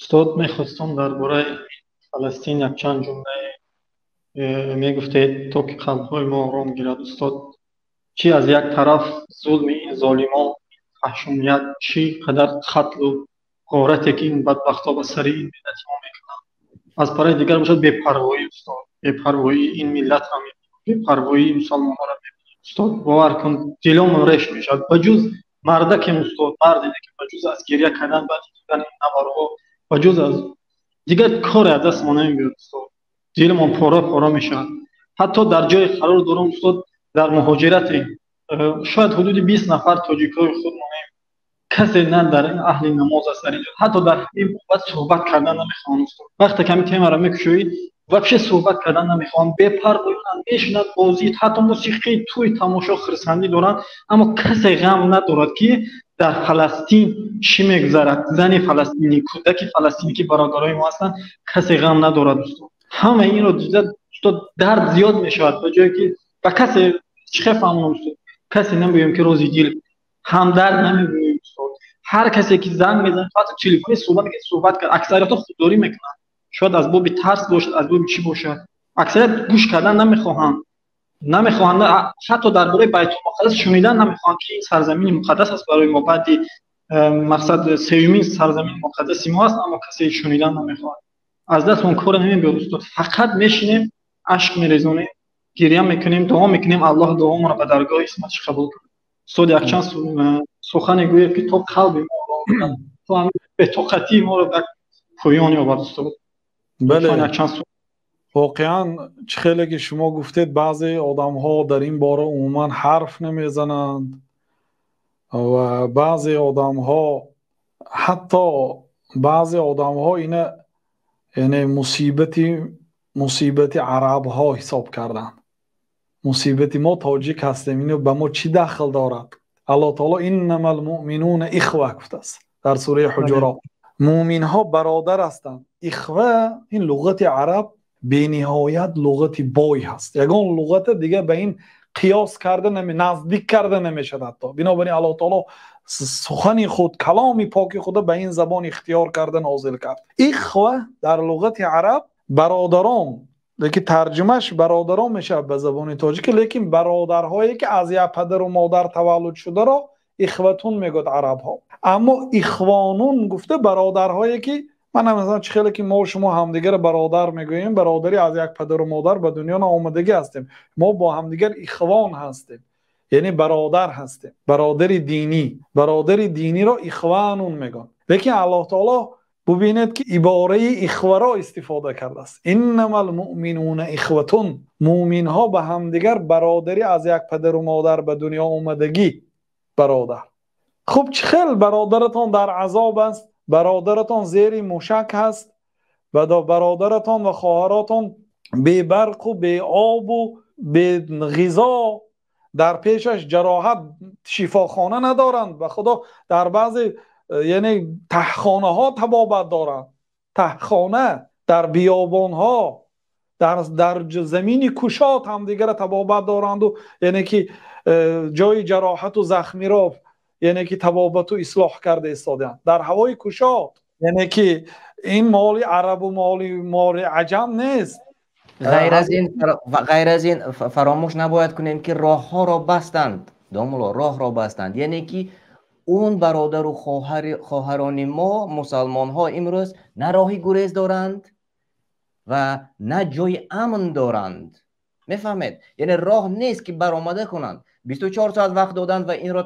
استاد میخواستم درباره فلسطین یک چند جمله میگفتید تا که قلب‌های ما آرام گیرد استاد. چی از یک طرف ظلم این ظالمان، وحشومیت، چی قدر قتل و غارتی که این بدبخت‌ها به سر این ملت ما میکنند. از پاره دیگر باشد بی‌پروایی استاد، بی‌پروایی این ملت را می‌بینید، بی‌پروایی مسلمان‌ها را می‌بینید استاد. باور کن دلم ریش میشد بجز مردک استاد، مردی که بجز از گریه کردن بعد دیدن این نوارها، بجز از دیگر کار از دست ما نمیاد استاد. دلمان پاره پاره میشد. حتی در جای قرار دارم استاد، در مهاجرت شاید حدود 20 نفر تاجیکای خود ما، کسی نه در این اهل نماز است در اینجا، حتی در این بابت صحبت کردن نمیخوان استاد. وقتی کمی تیم را میکشوید و پیش صحبت کردن نمیخوان، بپروایند، میشنند بازی، حتی موسیقی توی تماشا خرسندی دارند، اما کسی غم ندارد که در فلسطین چی میگذرد. زن فلسطینی، کودک فلسطینی که برادرای ما هستند، کسی غم ندارد استاد. همه این رو دیده استاد درد زیاد میشود به جایی که و کسی چه فهمونم استاد، کسی نمیگویم که روزی دل همدرد نمیگویم استاد. هر کسی که زنگ میزنه فقط تلفنی صحبت کرد، اکثریت خودداری میکنن. شاید از باب ترس باشد، از باب چی باشد، اکثریت گوش کردن نمیخواهند. حتی درباره بیت المقدس شنیدن نمیخواهند که این سرزمین مقدس است برای ما. بعد مقصد سومین سرزمین مقدسی ما است، اما کسی شنیدن نمیخواهد. از دست اون کار نمیبرد استاد. فقط میشینیم، اشک میریزونیم، گریه میکنیم، دعا میکنیم الله دعامون را به درگاه اسمتش قبول کنه. استاد یک چند سخن گوید که تو قلب ما را تو هم به طاقتی ما رو به پایان آورد استاد. بله، واقعا خیلی که شما گفتید بعضی آدم ها در این باره عموما حرف نمیزنند و بعضی آدم ها، حتی بعضی آدم ها اینه یعنی مصیبت عرب ها حساب کردن. مصیبت ما تاجیک هستیم، اینو به ما چی دخل دارد؟ الله تعالی انما المؤمنون اخوه گفته است در سوره حجرات. مؤمن ها برادر هستند. اخوه این لغت عرب به نهایت لغت بای هست. یگان لغت دیگه به این قیاس کرده نزدیک کرده نمیشد حتی. بنابراین الله تعالی سخن خود، کلام پاک خود به این زبان اختیار کرده نازل کرد. اخوه در لغت عرب برادران، لیکن ترجمهش برادران میشه به زبان تاجیک، لیکن برادرهایی که از یک پدر و مادر تولد شده را اخوتون میگوید عرب ها. اما اخوانون گفته برادرهایی که من مثلا خیلی که ما و شما همدیگر برادر میگوییم، برادری از یک پدر و مادر به دنیا آمدگی هستیم، ما با همدیگر اخوان هستیم، یعنی برادر هستیم، برادر دینی را اخوانون میگن. لیکن الله تعالی ببینید که عباره اخوه را استفاده کرده است. انما المؤمنون اخوتون، مؤمن ها به همدیگر برادری از یک پدر و مادر به دنیا آمدگی برادر. خب چه خیل برادرتان در عذاب است، برادرتان زیر موشک هست و برادرتان و خواهراتان بی برق و بی آب و بی غذا، در پیشش جراحت، شفاخانه ندارند و خدا در بعضی یعنی تهخانه ها تبابت دارند، تهخانه در بیابان ها، در زمین کشات هم دیگر تبابت دارند و یعنی که جای جراحت و زخمی را یعنی که تبابت و اصلاح کرده ایستادند در هوای کشات. یعنی که این مال عرب و مال عجم نیست. غیر از این فراموش نباید کنیم که راه ها را بستند، دامولا راه را بستند. یعنی که اون برادر و خواهران ما مسلمان ها امروز نه راهی گریز دارند و نه جای امن دارند. میفهمید؟ یعنی راه نیست که برآمده کنند. 24 ساعت وقت دادند و این را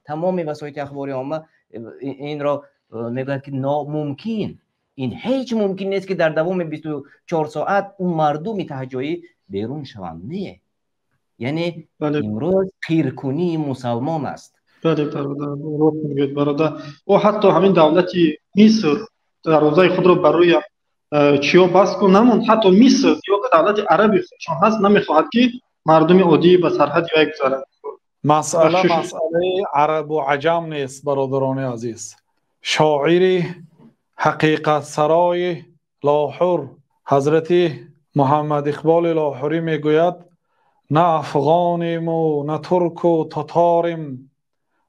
تمامی وسایل اخباری عامه این را میگن که ناممکن. این هیچ ممکن نیست که در دوام 24 ساعت اون مردم تهجایی بیرون شوند. نه، یعنی امروز خیرکنی مسلمان است. بله برادر، و حتی همین دولتی مصر دروازه خود رو برای چیا بس کن نموند. حتی مصر یا که دولت عربی خودشان هست نمیخواهد که مردم عادی به سرحد بگذارند. مسئله عرب و عجم نیست برادران عزیز. شاعر حقیقت سرای لاهور حضرت محمد اقبال لاهوری میگوید نه افغانیم و نه ترک و تاتاریم،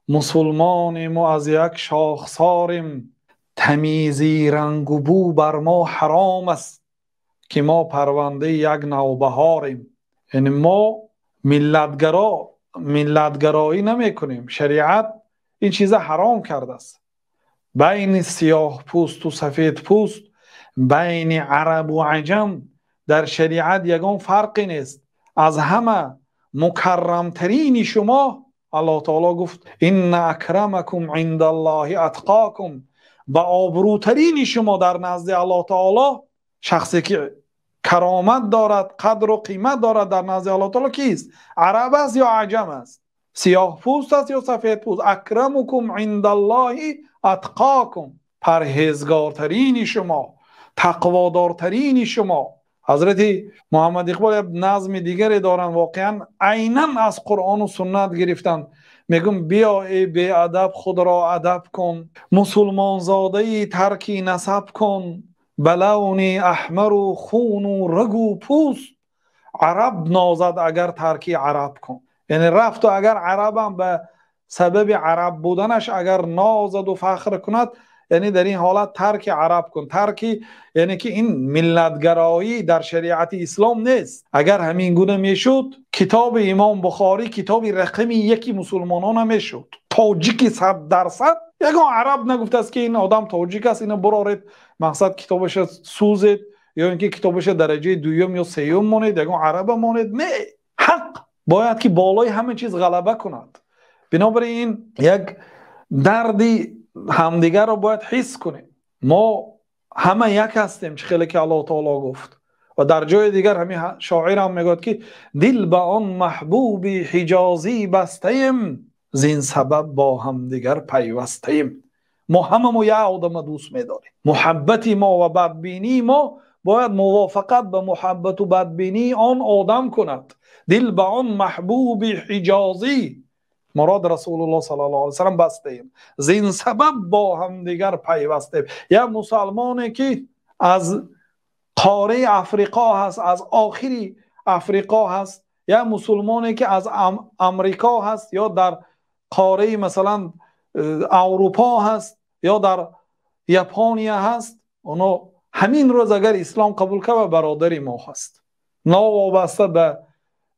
مسلمانیم و از یک شاخساریم، تمیزی رنگ و بو بر ما حرام است که ما پرونده یک نوبهاریم. یعنی ما ملتگرایی نمی کنیم. شریعت این چیزا حرام کرده است. بین سیاه پوست و سفید پوست، بین عرب و عجم در شریعت یگان فرقی نیست. از همه مکرمترین شما الله تعالی گفت ان اکرمکم عند الله اتقاکم. با آبروترین شما در نزد الله تعالی، شخصی که کرامت دارد، قدر و قیمت دارد در نزد الله تعالی کیست؟ عرب است یا عجم است؟ سیاه پوست است یا سفید پوست؟ اکرمکم عند الله اتقاکم. پرهیزگارترین شما، تقوادارترین شما. حضرت محمد اقبال نظم دیگری دارن، واقعا عیناً از قرآن و سنت گرفتن. میگم بیا ای بی ادب خود را ادب کن، مسلمان زاده ترکی نسب کن، بلونی احمر و خون و رگ و پوست، عرب نازد اگر ترکی عرب کن. یعنی رفت و اگر عربم به سبب عرب بودنش اگر نازد و فخر کند، یعنی در این حالت ترک عرب کن. ترکی یعنی که این ملتگرایی در شریعت اسلام نیست. اگر همین گونه میشد کتاب امام بخاری کتاب رقم 1 مسلمانان میشد. تاجیکی 100% یگان عرب نگفت است که این آدم تاجیک است، اینو برارید مقصد کتابش سوزید، یا اینکه کتابش درجه 2 یا 3 مونید، یگان عرب مونید. نه، حق باید که بالای همه چیز غلبه کند. بنابراین یک دردی همدیگر رو باید حس کنیم. ما همه یک هستیم، چه خیلی که الله تعالی گفت. و در جای دیگر همین شاعر هم میگوید که دل به آن محبوب حجازی بستیم، زین سبب با همدیگر پیوستیم. ما هممون یک آدم دوست می‌داریم. محبت ما و بدبینی ما باید موافقت به محبت و بدبینی آن آدم کند. دل به آن محبوب حجازی، مراد رسول الله صلی الله علیه و سلم بستیم، زین سبب با هم دیگر پیوستیم. یا مسلمانی که از قاره افریقا هست، از آخری افریقا هست، یا مسلمانی که از امریکا هست، یا در قاره مثلا اروپا هست، یا در ژاپنیا هست، اونا همین روز اگر اسلام قبول کنه برادری ما هست، نه وابسته به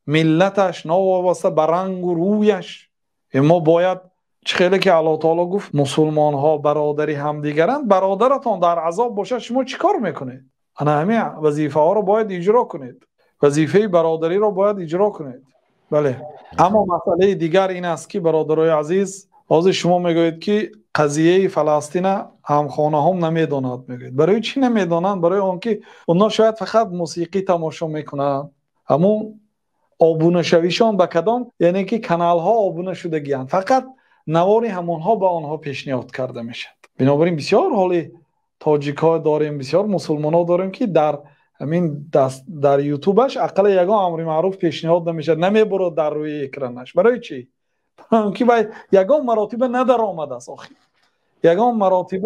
ملتش، نه وابسته به رنگ و رویش. ما باید خیلی که الله تعالی گفت مسلمان ها برادری همدیگرند، برادرتان در عذاب باشه شما چیکار میکنید؟ انا همه وظیفه ها رو باید اجرا کنید، وظیفه برادری رو باید اجرا کنید. بله. اما مسئله دیگر این است که برادرای عزیز، از شما میگوید که قضیه فلسطین همخانه هم نمیداند. میگوید برای چی نمیدانند؟ برای آنکه اونا شاید فقط موسیقی تماشا میکنند، اما آبونه شویشان به کدام؟ یعنی که کانال ها آبونه شدگیان، فقط نوار همون ها به آنها پیشنهاد کرده میشد. بنابراین بسیار حالی تاجیک ها داریم، بسیار مسلمان ها داریم که در همین در یوتیوبش اقل یگان امر معروف پیشنهاد نمیشد، نمیبرد در روی اکرانش. برای چی؟ که باید یگان مراتب ندر آمده است. آخی یگان مراتب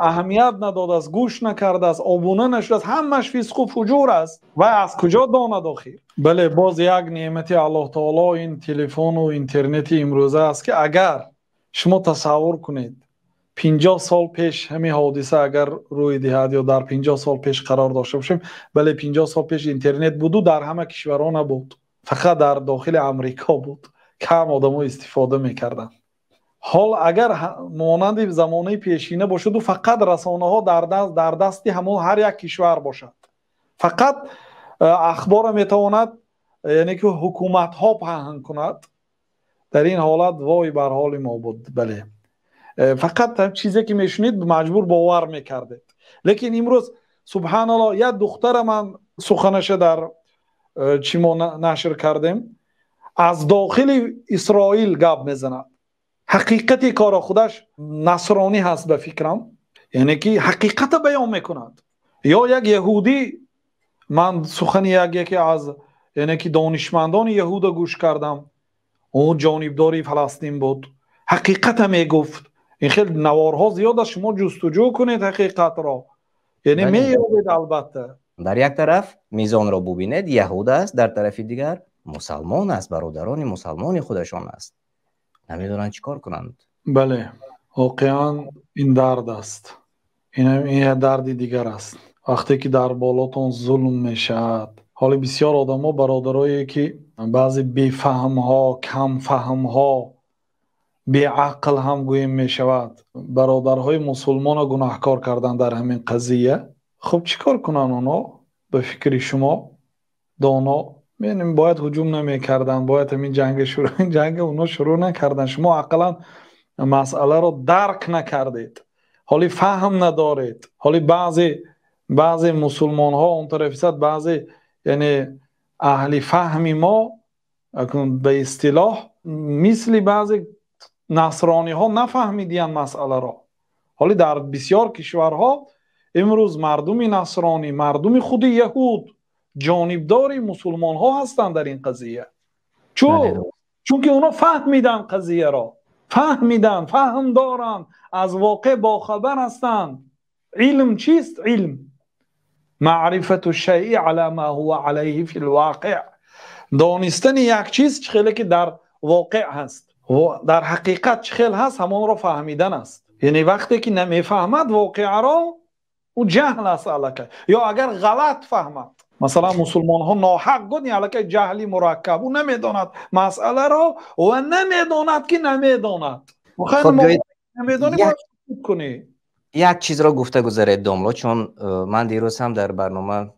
اهمیت نداده است، گوش نکرده است، آبونه نشده است، همش فسق و فجور است. و از کجا داند آخیر؟ بله، باز یک نعمت الله تعالی این تلفن و اینترنت امروزه است که اگر شما تصور کنید 50 سال پیش همین حادثه اگر روی دهد یا در 50 سال پیش قرار داشته باشیم، بله 50 سال پیش اینترنت بود و در همه کشورها نبود، فقط در داخل امریکا بود، کم آدم‌ها استفاده می‌کردن. حال اگر مانند زمانه پیشینه باشد و فقط رسانه ها در دست همون هر یک کشور باشد، فقط اخبار میتواند یعنی که حکومت ها پهن کند، در این حالت وای بر حال ما بود. بله، فقط چیزی که میشنید مجبور باور میکردید. لیکن امروز سبحان الله یک دختر من سخنش در چی ما نشر کردیم از داخل اسرائیل گپ میزند. حقیقتی کار خودش نصرانی هست به فکرم، یعنی که حقیقت بیان میکند. یا یک یهودی، من سخن یکی از یعنی که دانشمندان یهود گوش کردم، اون جانبداری فلسطین بود، حقیقت میگفت. این خیلی نوارها زیاد است، شما جستجو کنید حقیقت را، یعنی میابید. البته در یک طرف میزان را ببینید یهود است، در طرف دیگر مسلمان است، برادران مسلمان خودشان است، نمیدونن چیکار کنند. بله، واقعا این درد است. این یه دردی دیگر است. وقتی که در بالاتون ظلم میشد، حالا بسیار آدم ها برادرایی که بعضی بیفهم ها، کم فهم ها، بی عقل هم گویم میشود برادرهای مسلمان گناهکار کردن در همین قضیه. خب چیکار کنن اونا؟ به فکر شما دانا ببینیم باید هجوم نمیکردن، باید همین جنگ اونا شروع نکردن. شما عقلا مسئله رو درک نکردید، حالی فهم ندارید. حالی بعضی مسلمان ها اون طرف است، بعضی یعنی اهل فهمی ما به اصطلاح مثل بعضی نصرانی ها نفهمیدین مسئله را. حالی در بسیار کشورها امروز مردم نصرانی، مردم خود یهود جانبدار مسلمان ها هستند در این قضیه. چون که اونا فهمیدن قضیه را، فهمیدن، فهم دارن، از واقع باخبر هستند. علم چیست؟ علم معرفت الشیء علی ما هو علیه فی الواقع، دانستن یک چیز چخیلی که در واقع هست و در حقیقت چخیل هست همان را فهمیدن است. یعنی وقتی که نمیفهمد واقع را او جهل است علکه، یا اگر غلط فهمد، مثلا مسلمان ها ناحق گفت علکه جهلی مرکب، او نمیداند مسئله را و نمیداند که نمیداند. خب نمیدانی باید کنی. یک چیز را گفته گذارید داملا، چون من دیروز هم در برنامه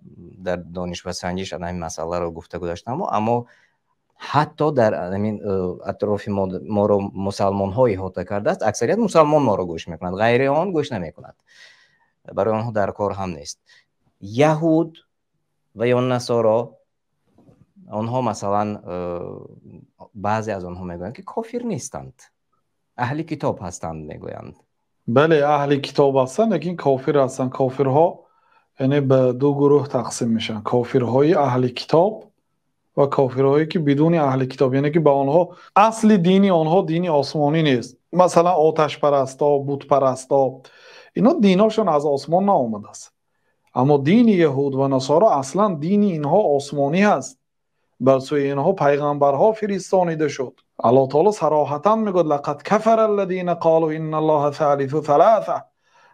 در دانش و سنجش این مسئله را گفته گذاشتم، اما حتی در همین اطراف ما رو مسلمان ها احاطه کرده است. اکثریت مسلمان ما رو گوش میکنند، غیر آن گوش نمیکنند، برای آنها در کار هم نیست. یهود و یا نصارا، آنها مثلا بعضی از آنها میگویند که کافر نیستند، اهل کتاب هستند میگویند. بله اهل کتاب هستند لیکن کافر هستند. کافرها یعنی به دو گروه تقسیم میشن، کافرهای اهل کتاب و کافرهایی که بدون اهل کتاب، یعنی که به آنها اصل دینی آنها دینی آسمانی نیست. مثلا آتش پرستا، بت پرستا، اینا دیناشون از آسمان نآمده است. اما دین یهود و نصارا اصلا دین اینها آسمانی هست، بر سوی اینها پیغمبرها فرستانیده شد. الله تعالی صراحتا میگه لقد کفر الذين قالوا ان الله ثالث ثلاثه،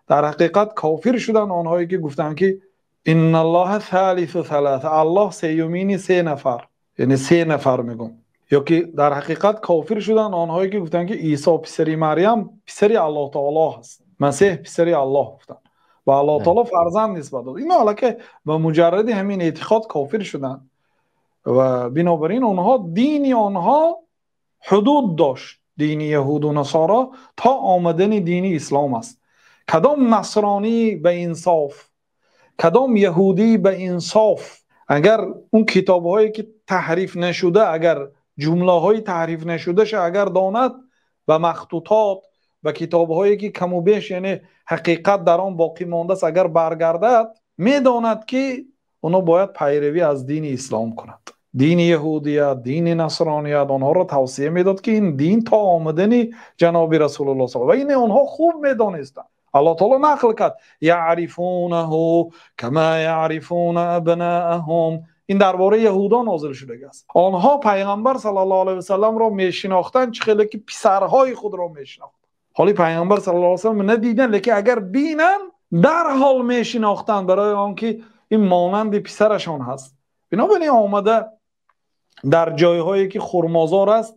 در حقیقت کافر شدن آنهایی که گفتند که ان الله ثالث ثلاثه، الله سیومین سه نفر، یعنی سه نفر میگم. یا که در حقیقت کافر شدن آنهایی که گفتند که عیسی پسر مریم پسر الله تعالی است، مسیح پسر الله گفتند و الله تعالی فرزند نسبت داد. اینا حالا که به مجرد همین اعتقاد کافر شدن و بنابراین آنها دینی آنها حدود داشت. دین یهود و نصارا تا آمدن دین اسلام است. کدام نصرانی به انصاف، کدام یهودی به انصاف، اگر اون کتاب هایی که تحریف نشده، اگر جمله های تحریف نشده شه اگر داند، و مخطوطات و کتاب هایی که کم و بیش یعنی حقیقت در آن باقی مانده است اگر برگردد، میداند که اونا باید پیروی از دین اسلام کند. دین یهودیت، دین نصرانیت آنها را توصیه میداد که این دین تا آمدن جناب رسول الله صلی الله علیه و این آنها خوب میدانستند. الله تعالی نقل کرد یعرفونه کما یعرفون ابناءهم، این درباره یهودان نازل شده است. آنها پیغمبر صلی الله علیه و سلم را میشناختند چخیلی که پسرهای خود را میشناختند. حالی پیغمبر صلی الله علیه و سلم ندیدن، لیکن اگر بینن در حال میشناختند، برای آنکه این مانند پسرشان هست. بنابراین آمده در جایهایی که خرمازار است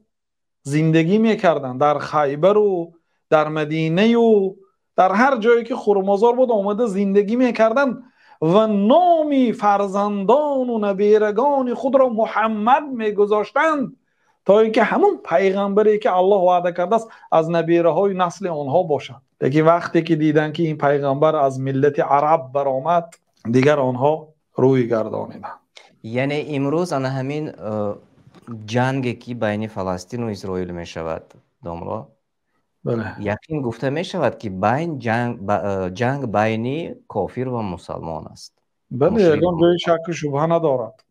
زندگی میکردن، در خیبر و در مدینه و در هر جایی که خرمازار بود آمده زندگی میکردن و نامی فرزندان و نبیرگان خود را محمد میگذاشتند تا اینکه همون پیغمبری که الله وعده کرده است از نبیره های نسل آنها باشند. لیکن وقتی که دیدن که این پیغمبر از ملت عرب برآمد، دیگر آنها روی گردانیدند. یعنی امروز آن همین جنگی که بین فلسطین و اسرائیل می شود داملا، بله یقین گفته می شود که بین جنگ بین کافر و مسلمان است. بله یکان جای شک و شبهه ندارد.